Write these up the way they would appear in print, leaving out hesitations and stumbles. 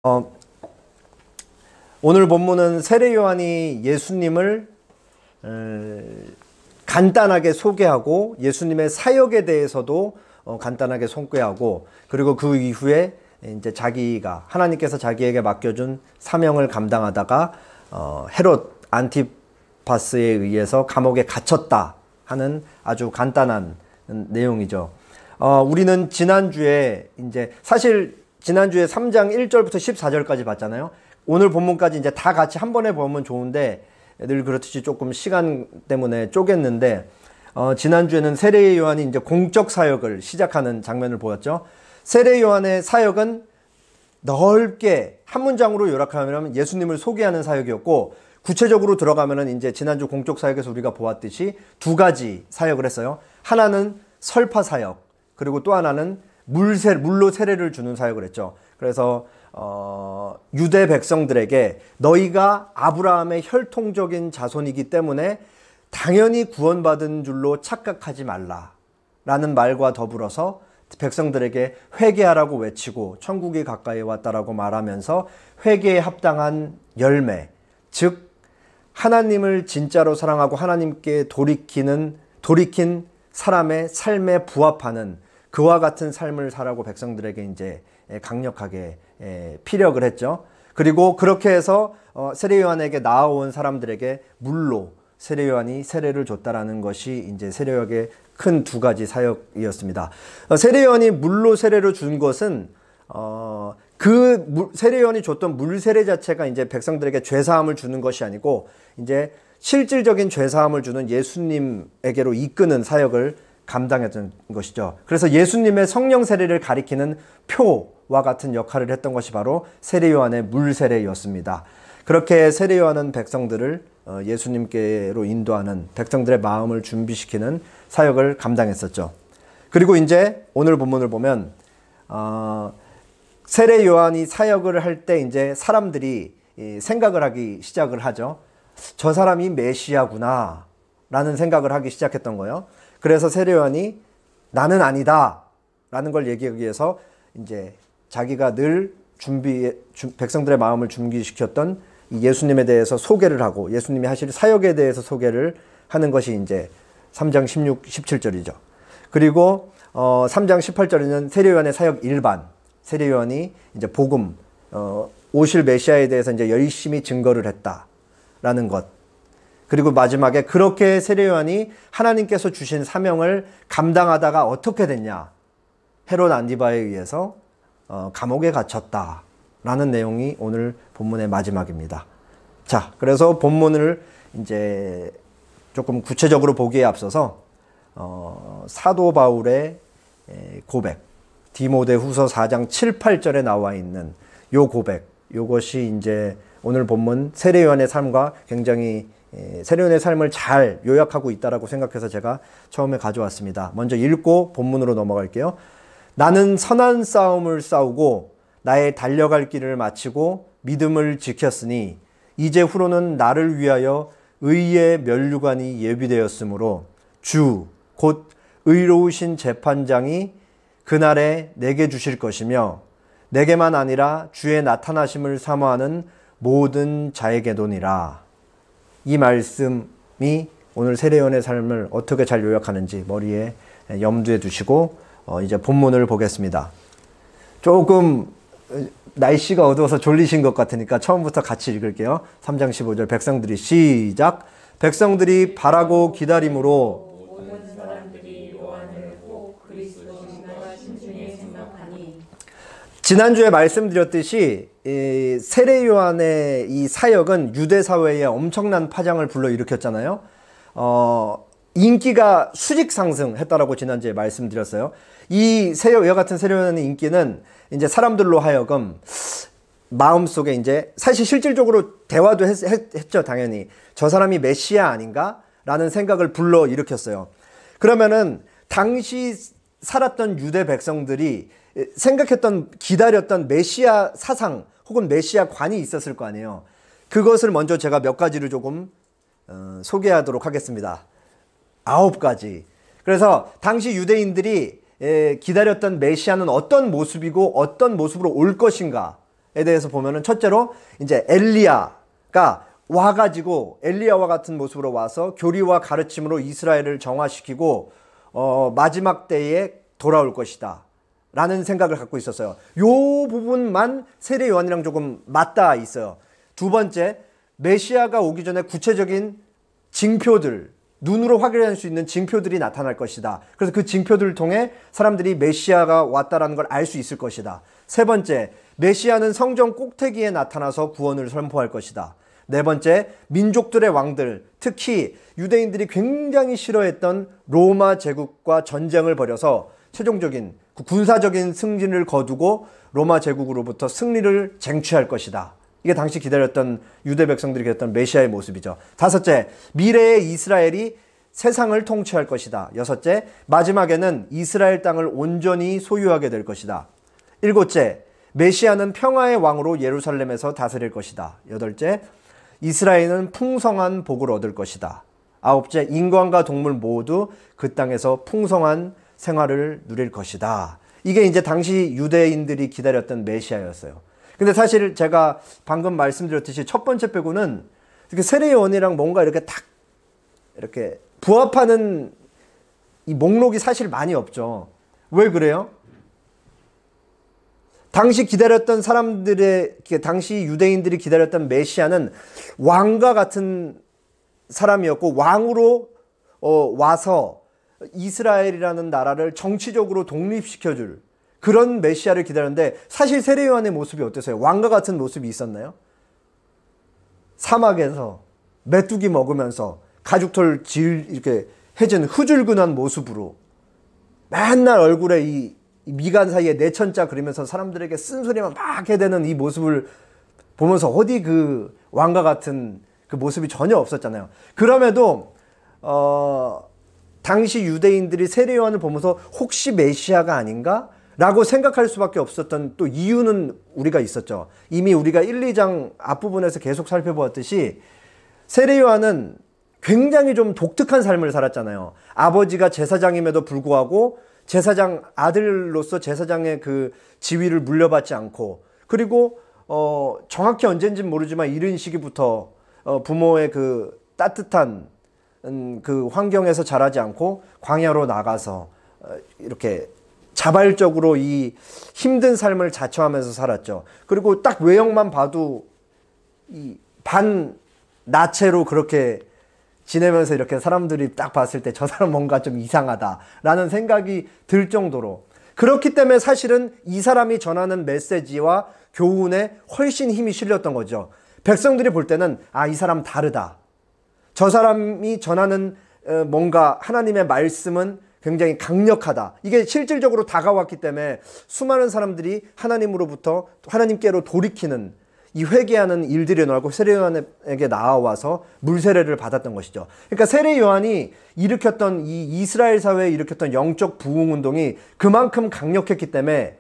어, 오늘 본문은 세례 요한이 예수님을 간단하게 소개하고 예수님의 사역에 대해서도 간단하게 소개하고, 그리고 그 이후에 이제 자기가 하나님께서 자기에게 맡겨준 사명을 감당하다가 헤롯 안티파스에 의해서 감옥에 갇혔다 하는 아주 간단한 내용이죠. 우리는 지난주에 이제 사실 지난주에 3장 1절부터 14절까지 봤잖아요. 오늘 본문까지 이제 다 같이 한 번에 보면 좋은데 늘 그렇듯이 조금 시간 때문에 쪼갰는데, 지난주에는 세례 요한이 이제 공적 사역을 시작하는 장면을 보였죠. 세례 요한의 사역은 넓게 한 문장으로 요약하면 예수님을 소개하는 사역이었고, 구체적으로 들어가면은 이제 지난주 공적 사역에서 우리가 보았듯이 두 가지 사역을 했어요. 하나는 설파 사역, 그리고 또 하나는 물로 세례를 주는 사역을 했죠. 그래서 유대 백성들에게 너희가 아브라함의 혈통적인 자손이기 때문에 당연히 구원받은 줄로 착각하지 말라라는 말과 더불어서 백성들에게 회개하라고 외치고 천국이 가까이 왔다라고 말하면서 회개에 합당한 열매, 즉 하나님을 진짜로 사랑하고 하나님께 돌이킨 사람의 삶에 부합하는 그와 같은 삶을 살라고 백성들에게 이제 강력하게 피력을 했죠. 그리고 그렇게 해서 세례 요한에게 나아온 사람들에게 물로 세례 요한이 세례를 줬다라는 것이 이제 세례 요한의 큰 두 가지 사역이었습니다. 세례 요한이 물로 세례를 준 것은 세례 요한이 줬던 물 세례 자체가 이제 백성들에게 죄 사함을 주는 것이 아니고 이제 실질적인 죄 사함을 주는 예수님에게로 이끄는 사역을 감당했던 것이죠. 그래서 예수님의 성령 세례를 가리키는 표와 같은 역할을 했던 것이 바로 세례 요한의 물 세례였습니다. 그렇게 세례 요한은 백성들을 예수님께로 인도하는, 백성들의 마음을 준비시키는 사역을 감당했었죠. 그리고 이제 오늘 본문을 보면 세례 요한이 사역을 할 때 이제 사람들이 생각을 하기 시작을 하죠. 저 사람이 메시아구나 라는 생각을 하기 시작했던 거예요. 그래서 세례 요한이 나는 아니다 라는 걸 얘기하기 위해서 이제 자기가 늘 백성들의 마음을 준비시켰던 이 예수님에 대해서 소개를 하고 예수님이 하실 사역에 대해서 소개를 하는 것이 이제 3장 16, 17절이죠. 그리고 3장 18절에는 세례 요한의 사역 일반, 세례 요한이 이제 복음, 오실 메시아에 대해서 이제 열심히 증거를 했다라는 것. 그리고 마지막에 그렇게 세례 요한이 하나님께서 주신 사명을 감당하다가 어떻게 됐냐? 헤롯 안티바에 의해서 감옥에 갇혔다라는 내용이 오늘 본문의 마지막입니다. 자, 그래서 본문을 이제 조금 구체적으로 보기에 앞서서 사도 바울의 고백, 디모데후서 4장 7, 8절에 나와 있는 요 고백, 요것이 이제 오늘 본문 세례 요한의 삶과 굉장히 세례 요한의 삶을 잘 요약하고 있다라고 생각해서 제가 처음에 가져왔습니다. 먼저 읽고 본문으로 넘어갈게요. 나는 선한 싸움을 싸우고 나의 달려갈 길을 마치고 믿음을 지켰으니 이제 후로는 나를 위하여 의의 면류관이 예비되었으므로 주 곧 의로우신 재판장이 그날에 내게 주실 것이며 내게만 아니라 주의 나타나심을 사모하는 모든 자에게도니라. 이 말씀이 오늘 세례 요한의 삶을 어떻게 잘 요약하는지 머리에 염두에 두시고 이제 본문을 보겠습니다. 조금 날씨가 어두워서 졸리신 것 같으니까 처음부터 같이 읽을게요. 3장 15절 백성들이 시작. 백성들이 바라고 기다림으로 모든 사람들이 요한을 꼭 그리스도인과 신중히 생각하니. 지난주에 말씀드렸듯이 세례 요한의 이 사역은 유대 사회에 엄청난 파장을 불러일으켰잖아요. 인기가 수직 상승했다라고 지난주에 말씀드렸어요. 이 이와 같은 세례 요한의 인기는 이제 사람들로 하여금 마음속에 이제 사실 실질적으로 대화도 했죠. 당연히 저 사람이 메시아 아닌가? 라는 생각을 불러일으켰어요. 그러면은 당시 살았던 유대 백성들이 생각했던, 기다렸던 메시아 사상 혹은 메시아 관이 있었을 거 아니에요. 그것을 먼저 제가 몇 가지를 조금 소개하도록 하겠습니다. 9가지. 그래서 당시 유대인들이 기다렸던 메시아는 어떤 모습이고 어떤 모습으로 올 것인가에 대해서 보면은 첫째로 이제 엘리야가 와가지고 엘리야와 같은 모습으로 와서 교리와 가르침으로 이스라엘을 정화시키고 마지막 때에 돌아올 것이다 라는 생각을 갖고 있었어요. 요 부분만 세례 요한이랑 조금 맞닿아 있어요. 두 번째, 메시아가 오기 전에 구체적인 징표들, 눈으로 확인할 수 있는 징표들이 나타날 것이다. 그래서 그 징표들을 통해 사람들이 메시아가 왔다라는 걸 알 수 있을 것이다. 세 번째, 메시아는 성전 꼭대기에 나타나서 구원을 선포할 것이다. 네 번째, 민족들의 왕들, 특히 유대인들이 굉장히 싫어했던 로마 제국과 전쟁을 벌여서 최종적인 군사적인 승진을 거두고 로마 제국으로부터 승리를 쟁취할 것이다. 이게 당시 기다렸던 유대 백성들이 기다렸던 메시아의 모습이죠. 다섯째, 미래의 이스라엘이 세상을 통치할 것이다. 여섯째, 마지막에는 이스라엘 땅을 온전히 소유하게 될 것이다. 일곱째, 메시아는 평화의 왕으로 예루살렘에서 다스릴 것이다. 여덟째, 이스라엘은 풍성한 복을 얻을 것이다. 아홉째, 인간과 동물 모두 그 땅에서 풍성한 생활을 누릴 것이다. 이게 이제 당시 유대인들이 기다렸던 메시아였어요. 근데 사실 제가 방금 말씀드렸듯이 첫 번째 빼고는 이렇게 세례 요한이랑 뭔가 이렇게 딱 이렇게 부합하는 이 목록이 사실 많이 없죠. 왜 그래요? 당시 기다렸던 사람들의, 당시 유대인들이 기다렸던 메시아는 왕과 같은 사람이었고, 왕으로 와서 이스라엘이라는 나라를 정치적으로 독립시켜줄 그런 메시아를 기다렸는데, 사실 세례 요한의 모습이 어땠어요? 왕과 같은 모습이 있었나요? 사막에서 메뚜기 먹으면서 가죽털 이렇게 해진 후줄근한 모습으로 맨날 얼굴에 이 미간 사이에 내천자 그리면서 사람들에게 쓴소리만 막 해대는 이 모습을 보면서 어디 그 왕과 같은 그 모습이 전혀 없었잖아요. 그럼에도 당시 유대인들이 세례 요한을 보면서 혹시 메시아가 아닌가? 라고 생각할 수밖에 없었던 또 이유는 우리가 있었죠. 이미 우리가 1, 2장 앞부분에서 계속 살펴보았듯이 세례 요한은 굉장히 좀 독특한 삶을 살았잖아요. 아버지가 제사장임에도 불구하고 제사장 아들로서 제사장의 그 지위를 물려받지 않고, 그리고 정확히 언젠지는 모르지만 이른 시기부터 부모의 그 따뜻한 그 환경에서 자라지 않고 광야로 나가서 이렇게 자발적으로 이 힘든 삶을 자처하면서 살았죠. 그리고 딱 외형만 봐도 이 반나체로 그렇게 지내면서 이렇게 사람들이 딱 봤을 때 저 사람 뭔가 좀 이상하다라는 생각이 들 정도로, 그렇기 때문에 사실은 이 사람이 전하는 메시지와 교훈에 훨씬 힘이 실렸던 거죠. 백성들이 볼 때는 이 사람 다르다. 저 사람이 전하는 뭔가 하나님의 말씀은 굉장히 강력하다. 이게 실질적으로 다가왔기 때문에 수많은 사람들이 하나님께로 돌이키는 이 회개하는 일들이 일어나고 세례 요한에게 나와서 물세례를 받았던 것이죠. 그러니까 세례 요한이 일으켰던 이 이스라엘 사회에 일으켰던 영적 부흥 운동이 그만큼 강력했기 때문에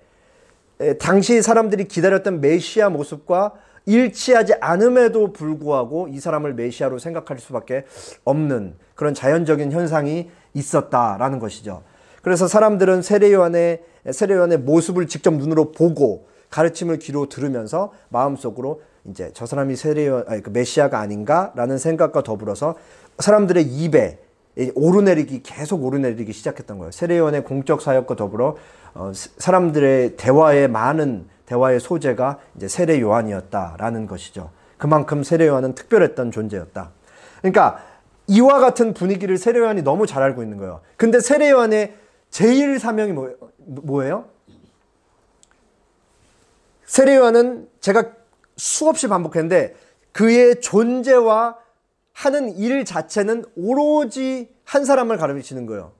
당시 사람들이 기다렸던 메시아 모습과 일치하지 않음에도 불구하고 이 사람을 메시아로 생각할 수밖에 없는 그런 자연적인 현상이 있었다라는 것이죠. 그래서 사람들은 세례 요한의 모습을 직접 눈으로 보고 가르침을 귀로 들으면서 마음속으로 이제 저 사람이 그 메시아가 아닌가라는 생각과 더불어서 사람들의 입에 계속 오르내리기 시작했던 거예요. 세례 요한의 공적 사역과 더불어 사람들의 많은 대화의 소재가 이제 세례 요한이었다라는 것이죠. 그만큼 세례 요한은 특별했던 존재였다. 그러니까 이와 같은 분위기를 세례 요한이 너무 잘 알고 있는 거예요. 근데 세례 요한의 제일 사명이 뭐예요? 세례 요한은 제가 수없이 반복했는데 그의 존재와 하는 일 자체는 오로지 한 사람을 가르치는 거예요.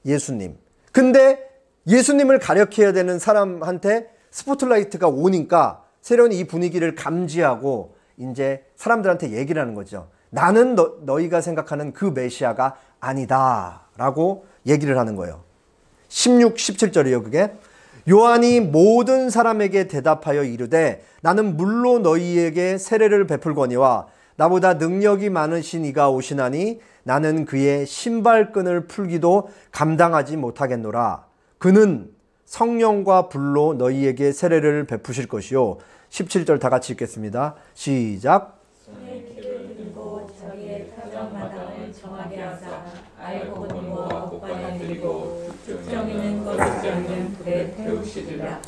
예수님. 근데 예수님을 가르쳐야 되는 사람한테 스포트라이트가 오니까 세례 요한이 이 분위기를 감지하고 이제 사람들한테 얘기를 하는 거죠. 나는 너희가 생각하는 그 메시아가 아니다 라고 얘기를 하는 거예요. 16, 17절이에요 그게. 요한이 모든 사람에게 대답하여 이르되 나는 물로 너희에게 세례를 베풀거니와 나보다 능력이 많으신 이가 오시나니 나는 그의 신발끈을 풀기도 감당하지 못하겠노라. 그는 성령과 불로 너희에게 세례를 베푸실 것이요. 17절 다 같이 읽겠습니다. 시작. 손에 키를 들고 자기의 타작마당을 정하게 하사 알곡과 곡간에 들이고 특정이는 꺼지지 않는 불에 태우시리라.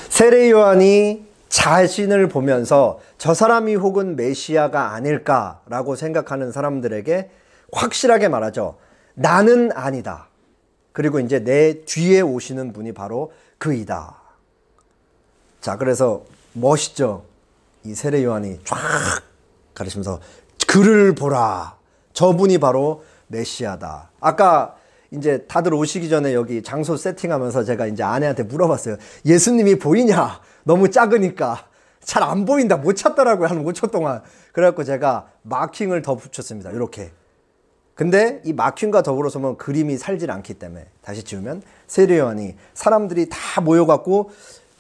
세례 요한이 자신을 보면서 저 사람이 혹은 메시아가 아닐까라고 생각하는 사람들에게 확실하게 말하죠. 나는 아니다. 그리고 이제 내 뒤에 오시는 분이 바로 그이다. 자, 그래서 멋있죠. 이 세례 요한이 쫙 가르치면서 그를 보라. 저분이 바로 메시아다. 아까 이제 다들 오시기 전에 여기 장소 세팅하면서 제가 이제 아내한테 물어봤어요. 예수님이 보이냐? 너무 작으니까 잘 안 보인다. 못 찾더라고요. 한 5초 동안. 그래갖고 제가 마킹을 더 붙였습니다. 이렇게. 근데 이 마킹과 더불어서 뭐 그림이 살질 않기 때문에 다시 지우면 세례 요한이 사람들이 다 모여갖고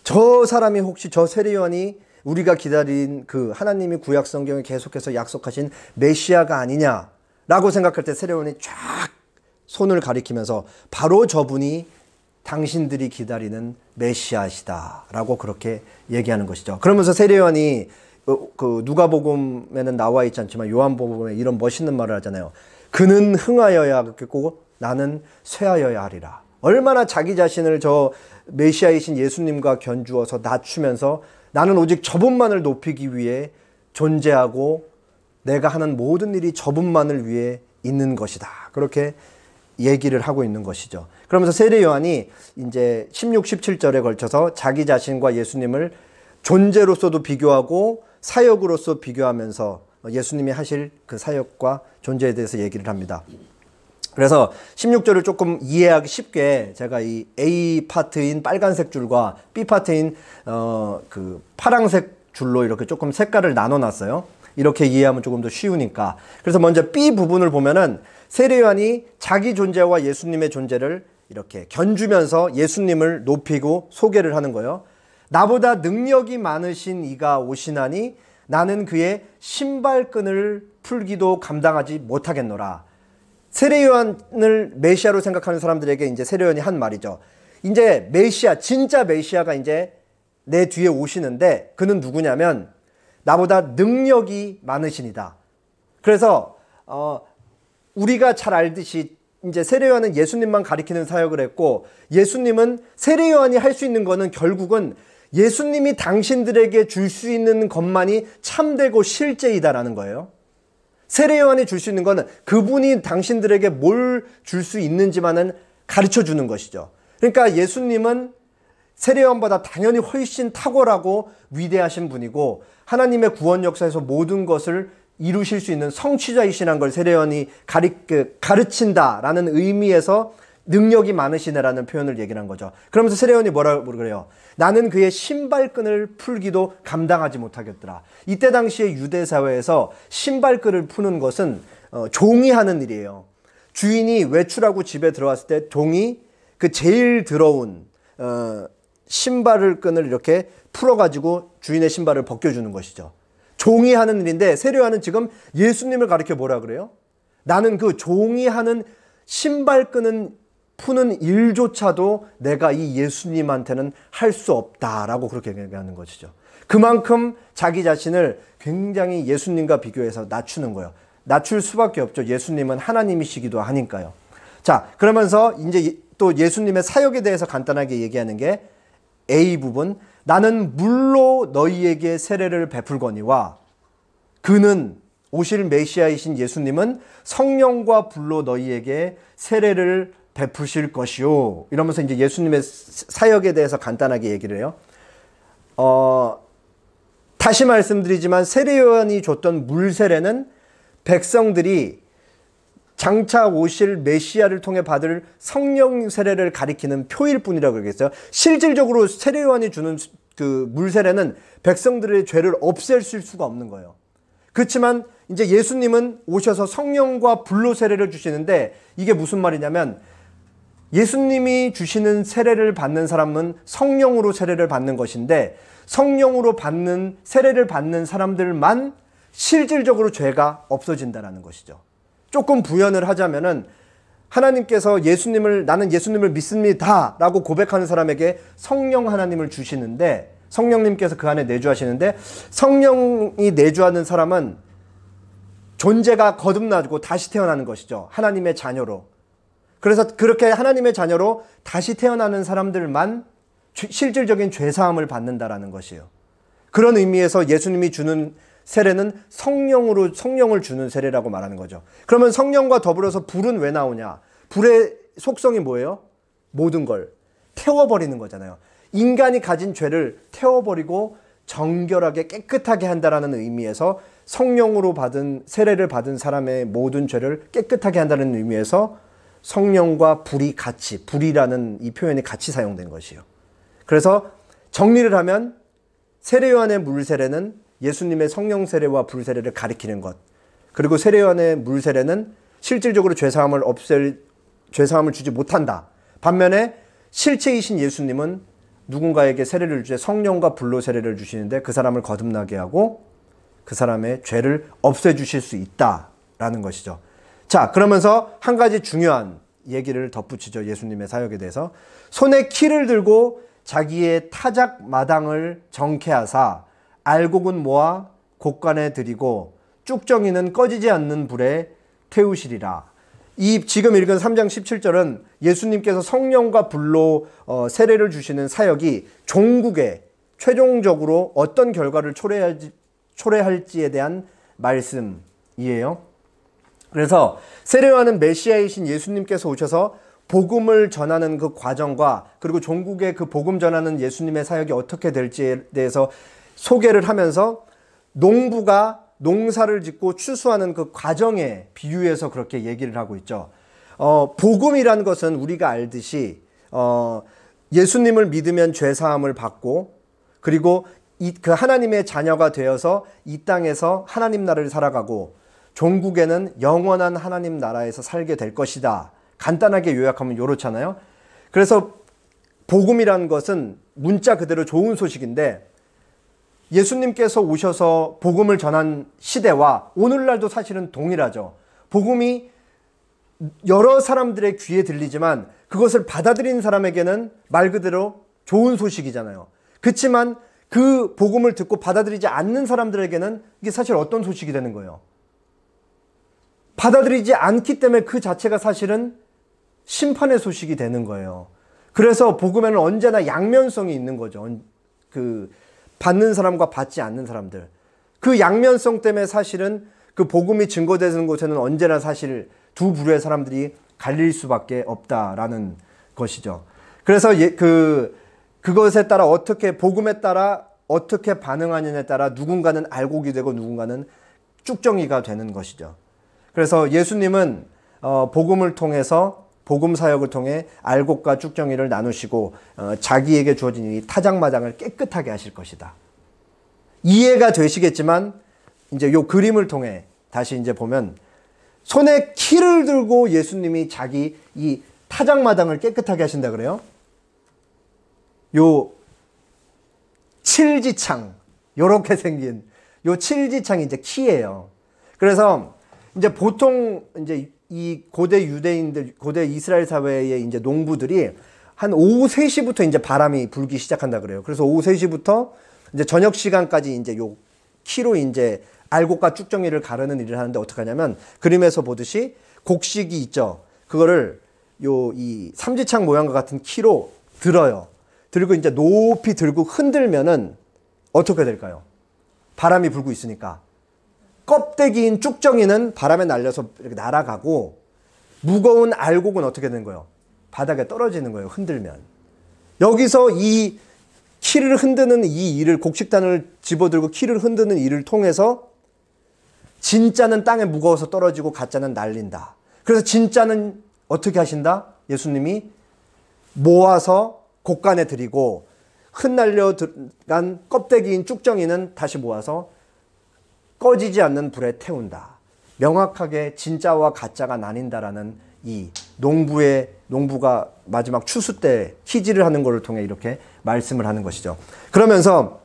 저 사람이 혹시 저 세례 요한이 우리가 기다린 그 하나님이 구약 성경에 계속해서 약속하신 메시아가 아니냐라고 생각할 때 세례 요한이 쫙 손을 가리키면서 바로 저분이 당신들이 기다리는 메시아시다라고 그렇게 얘기하는 것이죠. 그러면서 세례 요한이 그 누가복음에는 나와 있지 않지만 요한복음에 이런 멋있는 말을 하잖아요. 그는 흥하여야 하겠고 나는 쇠하여야 하리라. 얼마나 자기 자신을 저 메시아이신 예수님과 견주어서 낮추면서 나는 오직 저분만을 높이기 위해 존재하고 내가 하는 모든 일이 저분만을 위해 있는 것이다. 그렇게 얘기를 하고 있는 것이죠. 그러면서 세례 요한이 이제 16, 17절에 걸쳐서 자기 자신과 예수님을 존재로서도 비교하고 사역으로서 비교하면서 예수님이 하실 그 사역과 존재에 대해서 얘기를 합니다. 그래서 16절을 조금 이해하기 쉽게 제가 이 A 파트인 빨간색 줄과 B 파트인 그 파랑색 줄로 이렇게 조금 색깔을 나눠놨어요. 이렇게 이해하면 조금 더 쉬우니까. 그래서 먼저 B 부분을 보면은 세례 요한이 자기 존재와 예수님의 존재를 이렇게 견주면서 예수님을 높이고 소개를 하는 거예요. 나보다 능력이 많으신 이가 오시나니 나는 그의 신발끈을 풀기도 감당하지 못하겠노라. 세례 요한을 메시아로 생각하는 사람들에게 이제 세례 요한이 한 말이죠. 이제 메시아, 진짜 메시아가 이제 내 뒤에 오시는데 그는 누구냐면 나보다 능력이 많으신이다. 그래서 우리가 잘 알듯이 이제 세례 요한은 예수님만 가리키는 사역을 했고 예수님은 세례 요한이 할 수 있는 거는 결국은 예수님이 당신들에게 줄 수 있는 것만이 참되고 실제이다라는 거예요. 세례 요한이 줄 수 있는 거는 그분이 당신들에게 뭘 줄 수 있는지만은 가르쳐 주는 것이죠. 그러니까 예수님은 세례 요한보다 당연히 훨씬 탁월하고 위대하신 분이고 하나님의 구원 역사에서 모든 것을 이루실 수 있는 성취자이시라는 걸 세례 요한이 가르친다라는 의미에서 능력이 많으시네라는 표현을 얘기를 한 거죠. 그러면서 세례 요한이 뭐라고 그래요? 나는 그의 신발끈을 풀기도 감당하지 못하겠더라. 이때 당시에 유대 사회에서 신발끈을 푸는 것은 종이 하는 일이에요. 주인이 외출하고 집에 들어왔을 때 종이 그 제일 더러운 신발을 끈을 이렇게 풀어가지고 주인의 신발을 벗겨주는 것이죠. 종이 하는 일인데 세례 요한은 지금 예수님을 가리켜 뭐라 그래요? 나는 그 종이 하는 신발 푸는 일조차도 내가 이 예수님한테는 할 수 없다라고 그렇게 얘기하는 것이죠. 그만큼 자기 자신을 굉장히 예수님과 비교해서 낮추는 거예요. 낮출 수밖에 없죠. 예수님은 하나님이시기도 하니까요. 자, 그러면서 이제 또 예수님의 사역에 대해서 간단하게 얘기하는 게 A 부분. 나는 물로 너희에게 세례를 베풀거니와 그는 오실 메시아이신 예수님은 성령과 불로 너희에게 세례를 베푸실 것이요. 이러면서 이제 예수님의 사역에 대해서 간단하게 얘기를 해요. 다시 말씀드리지만 세례 요한이 줬던 물 세례는 백성들이 장차 오실 메시아를 통해 받을 성령 세례를 가리키는 표일 뿐이라고 그러겠어요. 실질적으로 세례 요한이 주는 그 물 세례는 백성들의 죄를 없앨 수가 없는 거예요. 그렇지만 이제 예수님은 오셔서 성령과 불로 세례를 주시는데 이게 무슨 말이냐면 예수님이 주시는 세례를 받는 사람은 성령으로 세례를 받는 것인데 성령으로 받는 세례를 받는 사람들만 실질적으로 죄가 없어진다는 것이죠. 조금 부연을 하자면은 하나님께서 나는 예수님을 믿습니다 라고 고백하는 사람에게 성령 하나님을 주시는데, 성령님께서 그 안에 내주하시는데, 성령이 내주하는 사람은 존재가 거듭나고 다시 태어나는 것이죠. 하나님의 자녀로. 그래서 그렇게 하나님의 자녀로 다시 태어나는 사람들만 실질적인 죄사함을 받는다라는 것이에요. 그런 의미에서 예수님이 주는 세례는 성령을 주는 세례라고 말하는 거죠. 그러면 성령과 더불어서 불은 왜 나오냐? 불의 속성이 뭐예요? 모든 걸 태워버리는 거잖아요. 인간이 가진 죄를 태워버리고 정결하게 깨끗하게 한다라는 의미에서 성령으로 받은 세례를 받은 사람의 모든 죄를 깨끗하게 한다는 의미에서 성령과 불이 같이, 불이라는 이 표현이 같이 사용된 것이에요. 그래서 정리를 하면 세례요한의 물세례는 예수님의 성령 세례와 불 세례를 가리키는 것, 그리고 세례요한의 물 세례는 실질적으로 죄사함을 주지 못한다. 반면에 실체이신 예수님은 누군가에게 세례를 주되 성령과 불로 세례를 주시는데 그 사람을 거듭나게 하고 그 사람의 죄를 없애주실 수 있다라는 것이죠. 자, 그러면서 한 가지 중요한 얘기를 덧붙이죠. 예수님의 사역에 대해서. 손에 키를 들고 자기의 타작 마당을 정케하사 알곡은 모아 곳간에 들이고 쭉정이는 꺼지지 않는 불에 태우시리라. 이 지금 읽은 3장 17절은 예수님께서 성령과 불로 세례를 주시는 사역이 종국에 최종적으로 어떤 결과를 초래할지에 대한 말씀이에요. 그래서 세례요한은 메시아이신 예수님께서 오셔서 복음을 전하는 그 과정과 그리고 종국에 그 복음 전하는 예수님의 사역이 어떻게 될지에 대해서 소개를 하면서 농부가 농사를 짓고 추수하는 그 과정에 비유해서 그렇게 얘기를 하고 있죠. 복음이란 것은 우리가 알듯이 예수님을 믿으면 죄사함을 받고 그리고 그 하나님의 자녀가 되어서 이 땅에서 하나님 나라를 살아가고 종국에는 영원한 하나님 나라에서 살게 될 것이다. 간단하게 요약하면 이렇잖아요. 그래서 복음이란 것은 문자 그대로 좋은 소식인데 예수님께서 오셔서 복음을 전한 시대와 오늘날도 사실은 동일하죠. 복음이 여러 사람들의 귀에 들리지만 그것을 받아들인 사람에게는 말 그대로 좋은 소식이잖아요. 그렇지만 그 복음을 듣고 받아들이지 않는 사람들에게는 이게 사실 어떤 소식이 되는 거예요? 받아들이지 않기 때문에 그 자체가 사실은 심판의 소식이 되는 거예요. 그래서 복음에는 언제나 양면성이 있는 거죠. 그 받는 사람과 받지 않는 사람들. 그 양면성 때문에 사실은 그 복음이 증거되는 곳에는 언제나 사실 두 부류의 사람들이 갈릴 수밖에 없다라는 것이죠. 그래서 그것에 따라 복음에 따라 어떻게 반응하느냐에 따라 누군가는 알곡이 되고 누군가는 쭉정이가 되는 것이죠. 그래서 예수님은 복음을 통해서 복음 사역을 통해 알곡과 쭉정이를 나누시고 자기에게 주어진 이 타작마당을 깨끗하게 하실 것이다. 이해가 되시겠지만 이제 요 그림을 통해 다시 이제 보면 손에 키를 들고 예수님이 자기 이 타작마당을 깨끗하게 하신다 그래요. 요 칠지창 요렇게 생긴 요 칠지창이 이제 키예요. 그래서 이제 보통 이제 이 고대 유대인들, 고대 이스라엘 사회의 이제 농부들이 한 오후 3시부터 이제 바람이 불기 시작한다 그래요. 그래서 오후 3시부터 이제 저녁 시간까지 이제 요 키로 이제 알곡과 쭉정이를 가르는 일을 하는데 어떻게 하냐면 그림에서 보듯이 곡식이 있죠. 그거를 이 삼지창 모양과 같은 키로 들어요. 들고 이제 높이 들고 흔들면은 어떻게 될까요? 바람이 불고 있으니까. 껍데기인 쭉정이는 바람에 날려서 이렇게 날아가고 무거운 알곡은 어떻게 되는 거예요? 바닥에 떨어지는 거예요. 흔들면. 여기서 이 키를 흔드는 이 일을 곡식단을 집어들고 키를 흔드는 일을 통해서 진짜는 땅에 무거워서 떨어지고 가짜는 날린다. 그래서 진짜는 어떻게 하신다? 예수님이 모아서 곳간에 들이고 흩날려 간 껍데기인 쭉정이는 다시 모아서 꺼지지 않는 불에 태운다. 명확하게 진짜와 가짜가 나뉜다라는 이 농부가 마지막 추수 때 키질을 하는 것을 통해 이렇게 말씀을 하는 것이죠. 그러면서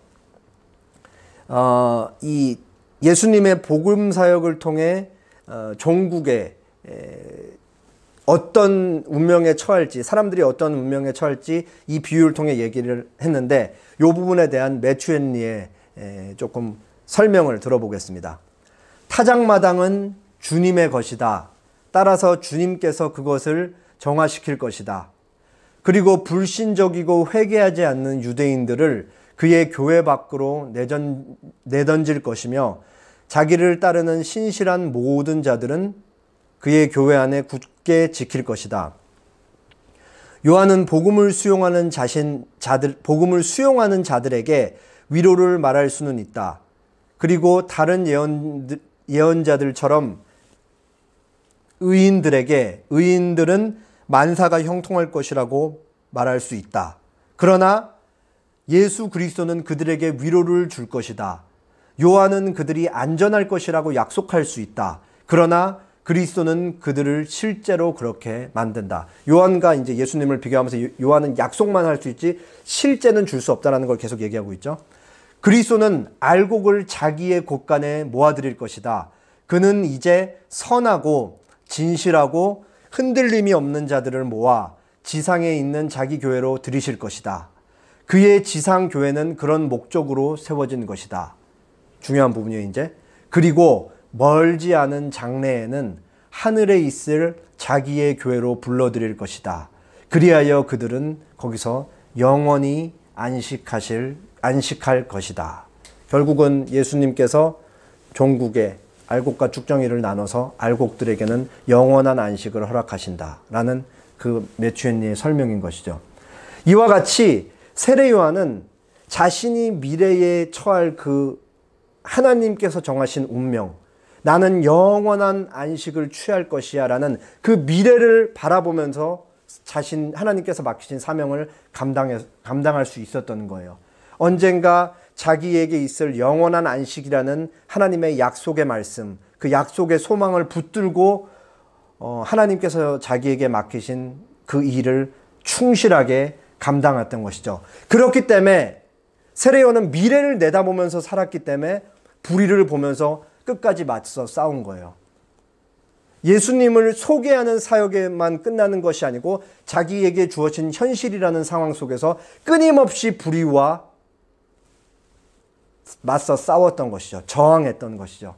이 예수님의 복음 사역을 통해 종국에 어떤 운명에 처할지, 사람들이 어떤 운명에 처할지 이 비유를 통해 얘기를 했는데 이 부분에 대한 매튜 헨리의 조금 설명을 들어보겠습니다. 타작마당은 주님의 것이다. 따라서 주님께서 그것을 정화시킬 것이다. 그리고 불신적이고 회개하지 않는 유대인들을 그의 교회 밖으로 내던질 것이며 자기를 따르는 신실한 모든 자들은 그의 교회 안에 굳게 지킬 것이다. 요한은 복음을 수용하는 자들에게 위로를 말할 수는 있다. 그리고 다른 예언자들처럼 의인들은 만사가 형통할 것이라고 말할 수 있다. 그러나 예수 그리스도는 그들에게 위로를 줄 것이다. 요한은 그들이 안전할 것이라고 약속할 수 있다. 그러나 그리스도는 그들을 실제로 그렇게 만든다. 요한과 이제 예수님을 비교하면서 요한은 약속만 할 수 있지 실제는 줄 수 없다는 걸 계속 얘기하고 있죠. 그리스도는 알곡을 자기의 곳간에 모아드릴 것이다. 그는 이제 선하고 진실하고 흔들림이 없는 자들을 모아 지상에 있는 자기 교회로 들이실 것이다. 그의 지상 교회는 그런 목적으로 세워진 것이다. 중요한 부분이에요, 이제. 그리고 멀지 않은 장래에는 하늘에 있을 자기의 교회로 불러들일 것이다. 그리하여 그들은 거기서 영원히 안식할 것이다. 결국은 예수님께서 종국에 알곡과 쭉정이를 나눠서 알곡들에게는 영원한 안식을 허락하신다라는 그 매튜 헨리의 설명인 것이죠. 이와 같이 세례 요한은 자신이 미래에 처할 그 하나님께서 정하신 운명, 나는 영원한 안식을 취할 것이야 라는 그 미래를 바라보면서 하나님께서 맡기신 사명을 감당할 수 있었던 거예요. 언젠가 자기에게 있을 영원한 안식이라는 하나님의 약속의 말씀, 그 약속의 소망을 붙들고 하나님께서 자기에게 맡기신 그 일을 충실하게 감당했던 것이죠. 그렇기 때문에 세례 요한은 미래를 내다보면서 살았기 때문에 불의를 보면서 끝까지 맞서 싸운 거예요. 예수님을 소개하는 사역에만 끝나는 것이 아니고 자기에게 주어진 현실이라는 상황 속에서 끊임없이 불의와 맞서 싸웠던 것이죠. 저항했던 것이죠.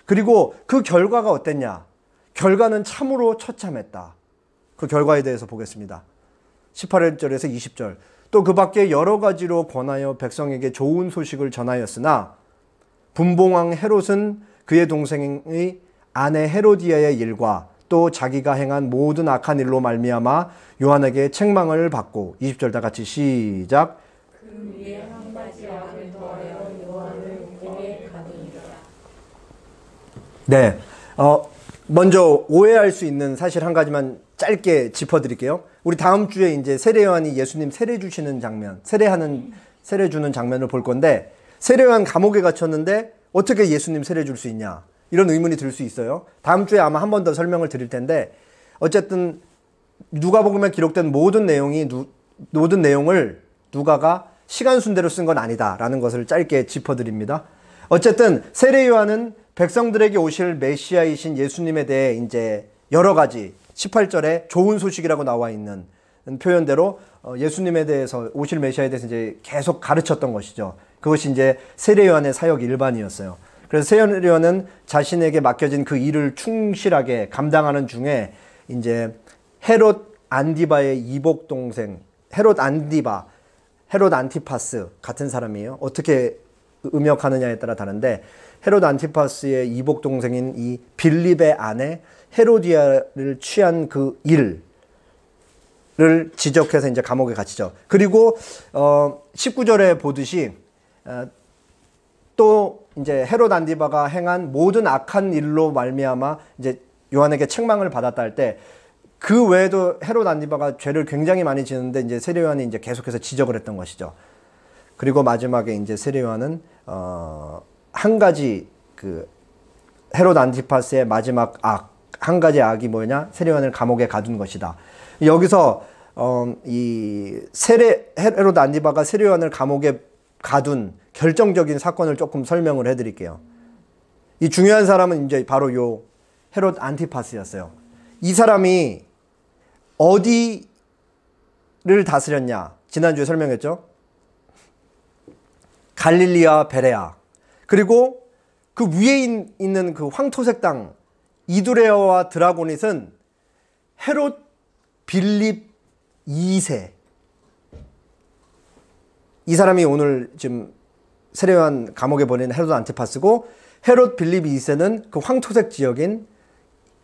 그리고 그 결과가 어땠냐? 결과는 참으로 처참했다. 그 결과에 대해서 보겠습니다. 18절에서 20절. 또 그 밖에 여러 가지로 권하여 백성에게 좋은 소식을 전하였으나 분봉왕 헤롯은 그의 동생의 아내 헤로디아의 일과 또 자기가 행한 모든 악한 일로 말미암아 요한에게 책망을 받고 20절 다 같이 시작. 그 위에 한 가지 악을 더하여 요한을 목에 가두니라. 네, 먼저 오해할 수 있는 사실 한 가지만 짧게 짚어드릴게요. 우리 다음 주에 이제 세례 요한이 예수님 세례 주시는 장면, 세례 주는 장면을 볼 건데, 세례 요한 감옥에 갇혔는데 어떻게 예수님 세례 줄 수 있냐? 이런 의문이 들 수 있어요. 다음 주에 아마 한 번 더 설명을 드릴 텐데, 어쨌든 누가복음에 기록된 모든 내용을 누가가 시간 순대로 쓴 건 아니다라는 것을 짧게 짚어드립니다. 어쨌든 세례 요한은 백성들에게 오실 메시아이신 예수님에 대해 이제 여러 가지 18절에 좋은 소식이라고 나와 있는 표현대로 예수님에 대해서 오실 메시아에 대해서 이제 계속 가르쳤던 것이죠. 그것이 이제 세례 요한의 사역 일반이었어요. 그래서 세례 요한은 자신에게 맡겨진 그 일을 충실하게 감당하는 중에 이제 헤롯 안디바의 이복 동생 헤롯 안티파스 같은 사람이에요. 어떻게 음역하느냐에 따라 다른데 헤롯 안티파스의 이복 동생인 이 빌립의 아내 헤로디아를 취한 그 일을 지적해서 이제 감옥에 갇히죠. 그리고 19절에 보듯이 또 이제 헤롯 안디바가 행한 모든 악한 일로 말미암아 이제 요한에게 책망을 받았다 할 때 그 외에도 헤롯 안디바가 죄를 굉장히 많이 지었는데 이제 세례 요한이 이제 계속해서 지적을 했던 것이죠. 그리고 마지막에 이제 세례 요한은 한 가지 그 헤롯 안티파스의 마지막 한 가지 악이 뭐냐? 세례 요한을 감옥에 가둔 것이다. 여기서 이 헤롯 안티바가 세례 요한을 감옥에 가둔 결정적인 사건을 조금 설명을 해드릴게요. 이 중요한 사람은 이제 바로 요 헤롯 안티파스였어요. 이 사람이 어디를 다스렸냐? 지난주에 설명했죠. 갈릴리와 베레아, 그리고 그 위에 있는 그 황토색 땅 이두레아와 드라고닛은 헤롯 빌립 2세, 이 사람이 오늘 지금 세례요한 감옥에 보낸 헤롯 안티파스고, 헤롯 빌립 2세는 그 황토색 지역인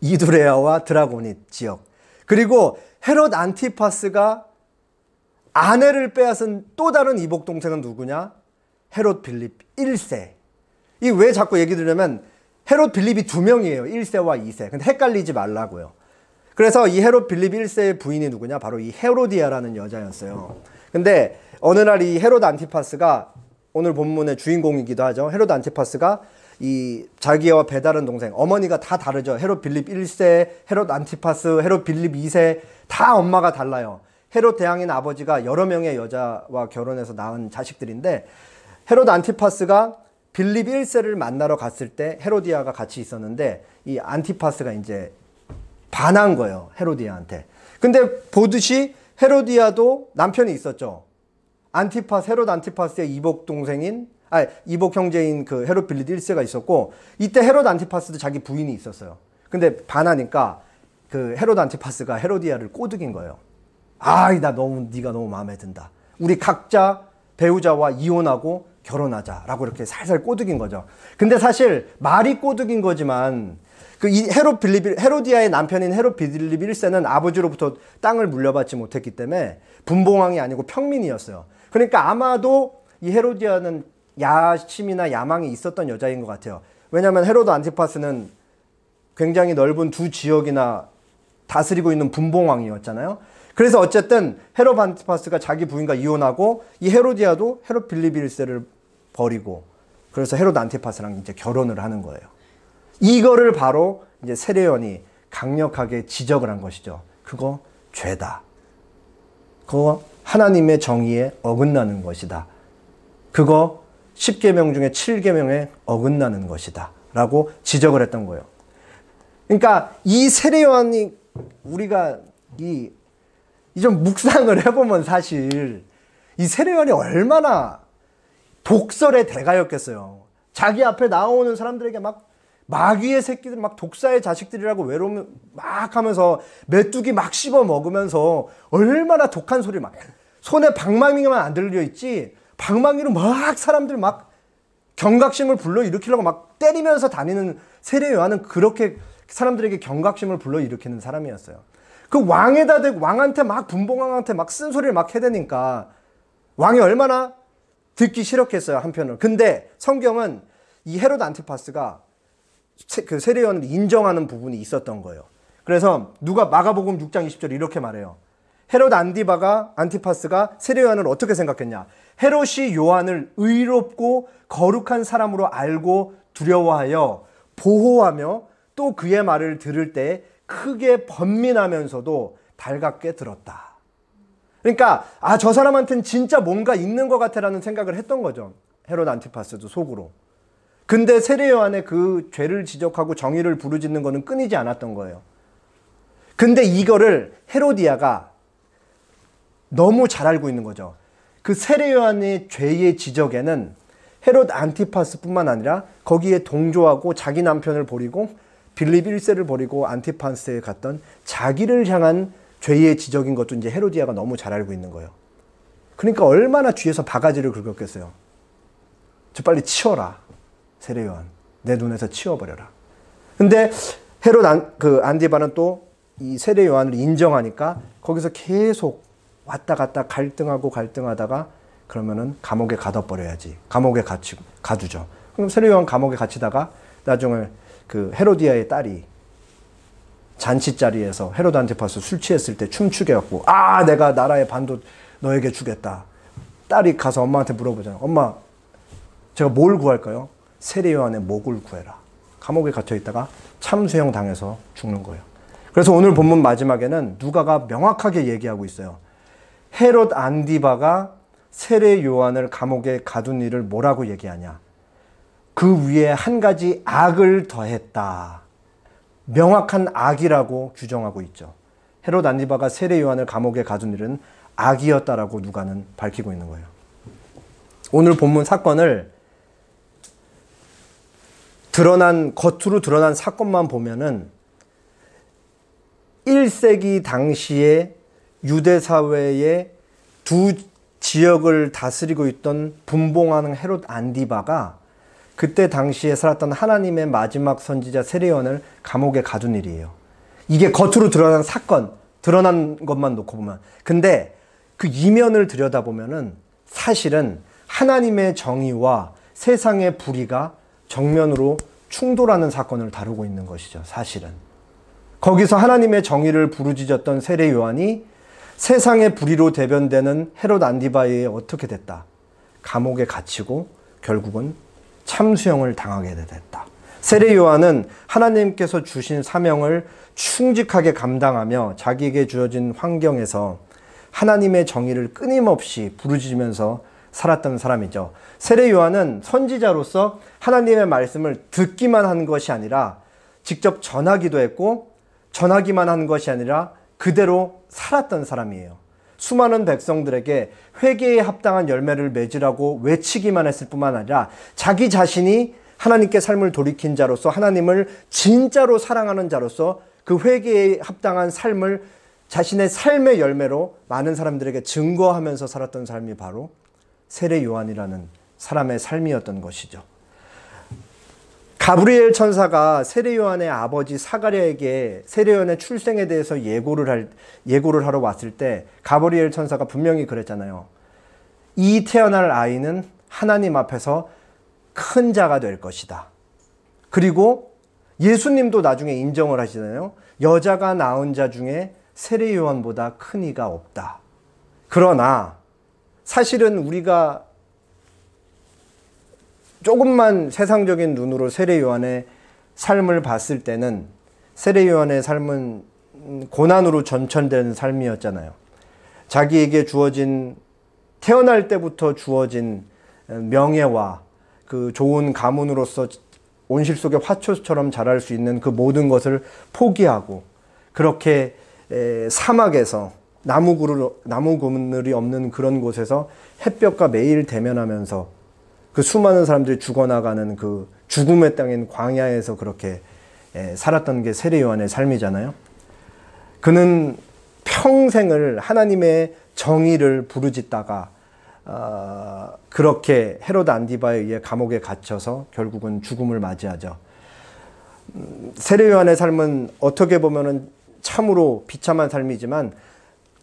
이두레아와 드라고닛 지역, 그리고 헤롯 안티파스가 아내를 빼앗은 또 다른 이복 동생은 누구냐? 헤롯 빌립 1세. 이 왜 자꾸 얘기 드리냐면 헤롯 빌립이 2명이에요. 1세와 2세. 근데 헷갈리지 말라고요. 그래서 이 헤롯 빌립 1세의 부인이 누구냐? 바로 이 헤로디아라는 여자였어요. 근데 어느 날 이 헤롯 안티파스가, 오늘 본문의 주인공이기도 하죠. 헤롯 안티파스가 이 자기와 배다른 동생, 어머니가 다 다르죠. 헤롯 빌립 1세, 헤롯 안티파스, 헤롯 빌립 2세 다 엄마가 달라요. 헤롯 대왕인 아버지가 여러 명의 여자와 결혼해서 낳은 자식들인데, 헤롯 안티파스가 빌립 1세를 만나러 갔을 때 헤로디아가 같이 있었는데, 이 안티파스가 이제 반한 거예요, 헤로디아한테. 근데 보듯이 헤로디아도 남편이 있었죠. 헤롯 안티파스의 이복 동생인, 이복 형제인 그 헤롯 빌립 1세가 있었고, 이때 헤롯 안티파스도 자기 부인이 있었어요. 근데 반하니까 그 헤롯 안티파스가 헤로디아를 꼬드긴 거예요. 네가 너무 마음에 든다. 우리 각자 배우자와 이혼하고 결혼하자라고 이렇게 살살 꼬드긴 거죠. 근데 사실 말이 꼬드긴 거지만, 이 헤로디아의 남편인 헤롯 빌립 1세는 아버지로부터 땅을 물려받지 못했기 때문에 분봉왕이 아니고 평민이었어요. 그러니까 아마도 이 헤로디아는 야심이나 야망이 있었던 여자인 것 같아요. 왜냐하면 헤롯 안티파스는 굉장히 넓은 두 지역이나 다스리고 있는 분봉왕이었잖아요. 그래서 어쨌든 헤롯 안티파스가 자기 부인과 이혼하고, 이 헤로디아도 헤롯 빌립 1세를 버리고, 그래서 헤롯 안티파스랑 이제 결혼을 하는 거예요. 이거를 바로 이제 세례요한이 강력하게 지적을 한 것이죠. 그거 죄다. 그거 하나님의 정의에 어긋나는 것이다. 그거 10계명 중에 7계명에 어긋나는 것이다. 라고 지적을 했던 거예요. 그러니까 이 세례요한이, 우리가 좀 묵상을 해보면 사실 이 세례요한이 얼마나 독설의 대가였겠어요. 자기 앞에 나오는 사람들에게 막 마귀의 새끼들, 막 독사의 자식들이라고 외로움 막 하면서 메뚜기 막 씹어 먹으면서 얼마나 독한 소리, 막 손에 방망이만 안 들려 있지, 방망이로 막 사람들 막 경각심을 불러일으키려고 막 때리면서 다니는 세례요한은 그렇게 사람들에게 경각심을 불러일으키는 사람이었어요. 그 왕에다 대고 왕한테 막, 분봉왕한테 막 쓴소리를 막 해대니까 왕이 얼마나 듣기 싫었겠어요, 한편으로. 근데 성경은 이 헤롯 안티파스가 그 세례요한을 인정하는 부분이 있었던 거예요. 그래서 마가복음 6장 20절 이렇게 말해요. 헤롯 안티파스가 세례요한을 어떻게 생각했냐? 헤롯이 요한을 의롭고 거룩한 사람으로 알고 두려워하여 보호하며 또 그의 말을 들을 때 크게 번민하면서도 달갑게 들었다. 그러니까 저 사람한테는 진짜 뭔가 있는 것 같아라는 생각을 했던 거죠. 헤롯 안티파스도 속으로. 근데 세례요한의 그 죄를 지적하고 정의를 부르짖는 거는 끊이지 않았던 거예요. 근데 이거를 헤로디아가 너무 잘 알고 있는 거죠. 그 세례요한의 죄의 지적에는 헤롯 안티파스뿐만 아니라 거기에 동조하고 자기 남편을 버리고 빌립 1세를 버리고 안티파스에 갔던 자기를 향한 죄의 지적인 것도 이제 헤로디아가 너무 잘 알고 있는 거예요. 그러니까 얼마나 뒤에서 바가지를 긁었겠어요. 저 빨리 치워라, 세례요한. 내 눈에서 치워버려라. 근데 헤롯 안디바는 또 이 세례요한을 인정하니까 거기서 계속 왔다 갔다 갈등하다가 그러면은 감옥에 가둬버려야지. 감옥에 가두죠. 그럼 세례요한 감옥에 갇히다가 나중에 그 헤로디아의 딸이 잔치 자리에서 헤롯 안티파스 술 취했을 때 춤추게 해갖고, 내가 나라의 반도 너에게 주겠다. 딸이 가서 엄마한테 물어보잖아요. 엄마, 제가 뭘 구할까요? 세례요한의 목을 구해라. 감옥에 갇혀있다가 참수형 당해서 죽는 거예요. 그래서 오늘 본문 마지막에는 누가가 명확하게 얘기하고 있어요. 헤롯 안디바가 세례요한을 감옥에 가둔 일을 뭐라고 얘기하냐? 그 위에 한 가지 악을 더했다. 명확한 악이라고 규정하고 있죠. 헤롯 안디바가 세례 요한을 감옥에 가둔 일은 악이었다라고 누가는 밝히고 있는 거예요. 오늘 본문 사건을 겉으로 드러난 사건만 보면은 1세기 당시에 유대 사회의 두 지역을 다스리고 있던 분봉하는 헤롯 안디바가 그때 당시에 살았던 하나님의 마지막 선지자 세례 요한을 감옥에 가둔 일이에요. 이게 겉으로 드러난 사건, 드러난 것만 놓고 보면. 근데 그 이면을 들여다보면은 사실은 하나님의 정의와 세상의 불의가 정면으로 충돌하는 사건을 다루고 있는 것이죠. 사실은. 거기서 하나님의 정의를 부르짖었던 세례 요한이 세상의 불의로 대변되는 헤롯 안디바에 어떻게 됐다? 감옥에 갇히고 결국은 참수형을 당하게 됐다. 세례 요한은 하나님께서 주신 사명을 충직하게 감당하며 자기에게 주어진 환경에서 하나님의 정의를 끊임없이 부르짖으면서 살았던 사람이죠. 세례 요한은 선지자로서 하나님의 말씀을 듣기만 한 것이 아니라 직접 전하기도 했고, 전하기만 한 것이 아니라 그대로 살았던 사람이에요. 수많은 백성들에게 회개에 합당한 열매를 맺으라고 외치기만 했을 뿐만 아니라 자기 자신이 하나님께 삶을 돌이킨 자로서, 하나님을 진짜로 사랑하는 자로서 그 회개에 합당한 삶을 자신의 삶의 열매로 많은 사람들에게 증거하면서 살았던 삶이 바로 세례 요한이라는 사람의 삶이었던 것이죠. 가브리엘 천사가 세례 요한의 아버지 사가랴에게 세례 요한의 출생에 대해서 예고를 하러 왔을 때 가브리엘 천사가 분명히 그랬잖아요. 이 태어날 아이는 하나님 앞에서 큰 자가 될 것이다. 그리고 예수님도 나중에 인정을 하시잖아요. 여자가 낳은 자 중에 세례 요한보다 큰 이가 없다. 그러나 사실은 우리가 조금만 세상적인 눈으로 세례 요한의 삶을 봤을 때는 세례 요한의 삶은 고난으로 전천된 삶이었잖아요. 자기에게 주어진, 태어날 때부터 주어진 명예와 그 좋은 가문으로서 온실 속의 화초처럼 자랄 수 있는 그 모든 것을 포기하고 그렇게 사막에서 나무 그늘이 없는 그런 곳에서 햇볕과 매일 대면하면서 그 수많은 사람들이 죽어나가는 그 죽음의 땅인 광야에서 그렇게 살았던 게 세례 요한의 삶이잖아요. 그는 평생을 하나님의 정의를 부르짖다가 그렇게 헤롯 안디바에 의해 감옥에 갇혀서 결국은 죽음을 맞이하죠. 세례 요한의 삶은 어떻게 보면은 참으로 비참한 삶이지만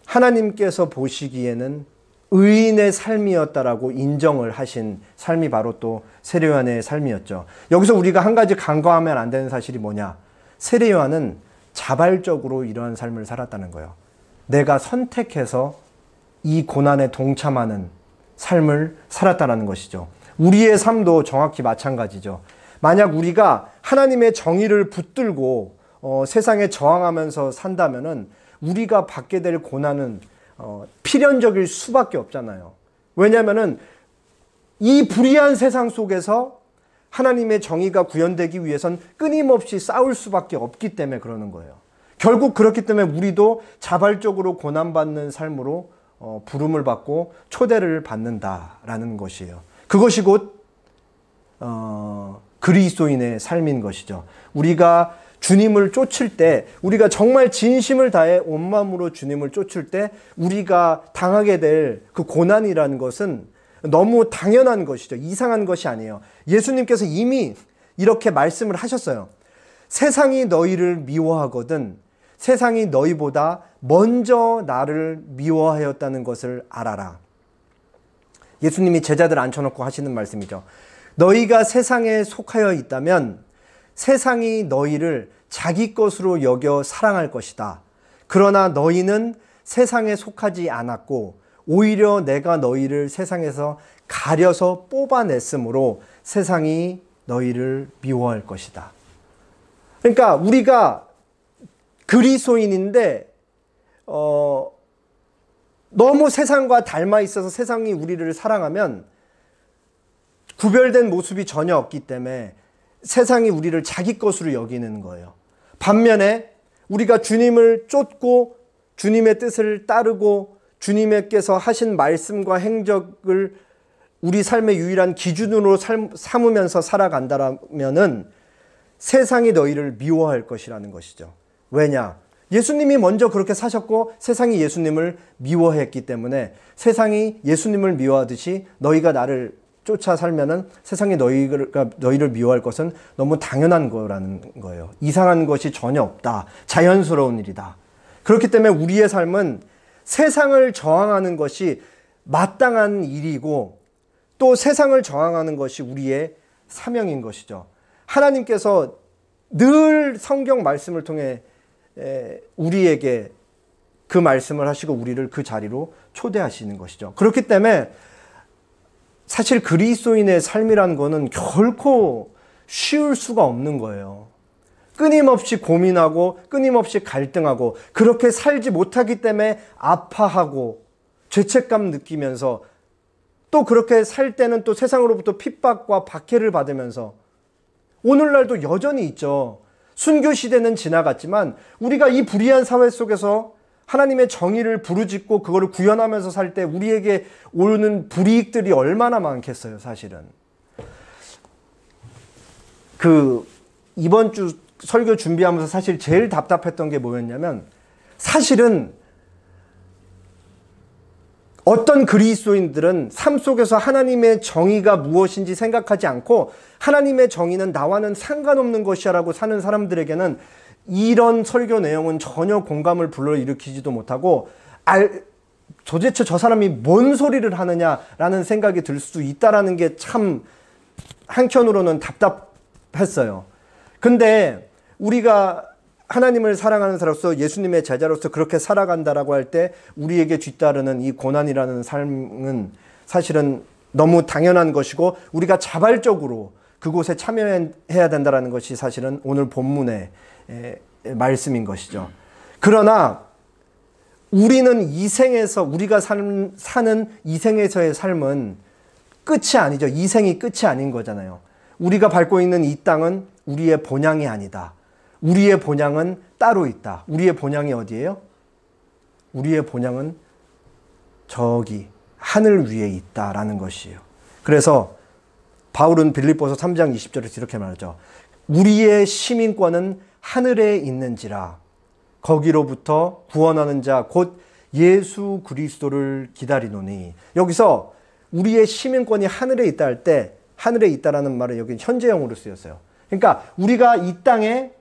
하나님께서 보시기에는 의인의 삶이었다라고 인정을 하신 삶이 바로 또 세례 요한의 삶이었죠. 여기서 우리가 한 가지 간과하면 안 되는 사실이 뭐냐? 세례 요한은 자발적으로 이러한 삶을 살았다는 거예요. 내가 선택해서 이 고난에 동참하는 삶을 살았다는 것이죠. 우리의 삶도 정확히 마찬가지죠. 만약 우리가 하나님의 정의를 붙들고 세상에 저항하면서 산다면은 우리가 받게 될 고난은 필연적일 수밖에 없잖아요. 왜냐하면은 이 불의한 세상 속에서 하나님의 정의가 구현되기 위해선 끊임없이 싸울 수밖에 없기 때문에 그러는 거예요. 결국 그렇기 때문에 우리도 자발적으로 고난받는 삶으로 부름을 받고 초대를 받는다라는 것이에요. 그것이 곧 그리스도인의 삶인 것이죠. 우리가 주님을 쫓을 때, 우리가 정말 진심을 다해 온 마음으로 주님을 쫓을 때 우리가 당하게 될 그 고난이라는 것은 너무 당연한 것이죠. 이상한 것이 아니에요. 예수님께서 이미 이렇게 말씀을 하셨어요. 세상이 너희를 미워하거든 세상이 너희보다 먼저 나를 미워하였다는 것을 알아라. 예수님이 제자들 앉혀놓고 하시는 말씀이죠. 너희가 세상에 속하여 있다면 세상이 너희를 자기 것으로 여겨 사랑할 것이다. 그러나 너희는 세상에 속하지 않았고 오히려 내가 너희를 세상에서 가려서 뽑아냈으므로 세상이 너희를 미워할 것이다. 그러니까 우리가 그리스도인인데 너무 세상과 닮아 있어서 세상이 우리를 사랑하면 구별된 모습이 전혀 없기 때문에 세상이 우리를 자기 것으로 여기는 거예요. 반면에 우리가 주님을 쫓고 주님의 뜻을 따르고 주님께서 하신 말씀과 행적을 우리 삶의 유일한 기준으로 삼으면서 살아간다면은 세상이 너희를 미워할 것이라는 것이죠. 왜냐? 예수님이 먼저 그렇게 사셨고 세상이 예수님을 미워했기 때문에 세상이 예수님을 미워하듯이 너희가 나를 쫓아 살면은 세상이 너희를 미워할 것은 너무 당연한 거라는 거예요. 이상한 것이 전혀 없다. 자연스러운 일이다. 그렇기 때문에 우리의 삶은 세상을 저항하는 것이 마땅한 일이고 또 세상을 저항하는 것이 우리의 사명인 것이죠. 하나님께서 늘 성경 말씀을 통해 우리에게 그 말씀을 하시고 우리를 그 자리로 초대하시는 것이죠. 그렇기 때문에 사실 그리스도인의 삶이라는 거는 결코 쉬울 수가 없는 거예요. 끊임없이 고민하고 끊임없이 갈등하고 그렇게 살지 못하기 때문에 아파하고 죄책감 느끼면서 또 그렇게 살 때는 또 세상으로부터 핍박과 박해를 받으면서 오늘날도 여전히 있죠. 순교 시대는 지나갔지만 우리가 이 불의한 사회 속에서 하나님의 정의를 부르짖고 그거를 구현하면서 살 때 우리에게 오는 불이익들이 얼마나 많겠어요, 사실은. 이번 주 설교 준비하면서 사실 제일 답답했던 게 뭐였냐면 사실은 어떤 그리스도인들은 삶 속에서 하나님의 정의가 무엇인지 생각하지 않고 하나님의 정의는 나와는 상관없는 것이라고 사는 사람들에게는 이런 설교 내용은 전혀 공감을 불러일으키지도 못하고 도대체 저 사람이 뭔 소리를 하느냐라는 생각이 들 수 있다라는 게 참 한켠으로는 답답했어요. 근데 우리가 하나님을 사랑하는 사람으로서 예수님의 제자로서 그렇게 살아간다라고 할 때 우리에게 뒤따르는 이 고난이라는 삶은 사실은 너무 당연한 것이고 우리가 자발적으로 그곳에 참여해야 된다는 것이 사실은 오늘 본문의 말씀인 것이죠. 그러나 우리는 이 생에서 우리가 사는 이 생에서의 삶은 끝이 아니죠. 이 생이 끝이 아닌 거잖아요. 우리가 밟고 있는 이 땅은 우리의 본향이 아니다. 우리의 본향은 따로 있다. 우리의 본향이 어디예요? 우리의 본향은 저기 하늘 위에 있다라는 것이에요. 그래서 바울은 빌립보서 3장 20절에서 이렇게 말하죠. 우리의 시민권은 하늘에 있는지라 거기로부터 구원하는 자 곧 예수 그리스도를 기다리노니. 여기서 우리의 시민권이 하늘에 있다 할 때 하늘에 있다라는 말은 여기 현재형으로 쓰였어요. 그러니까 우리가 이 땅에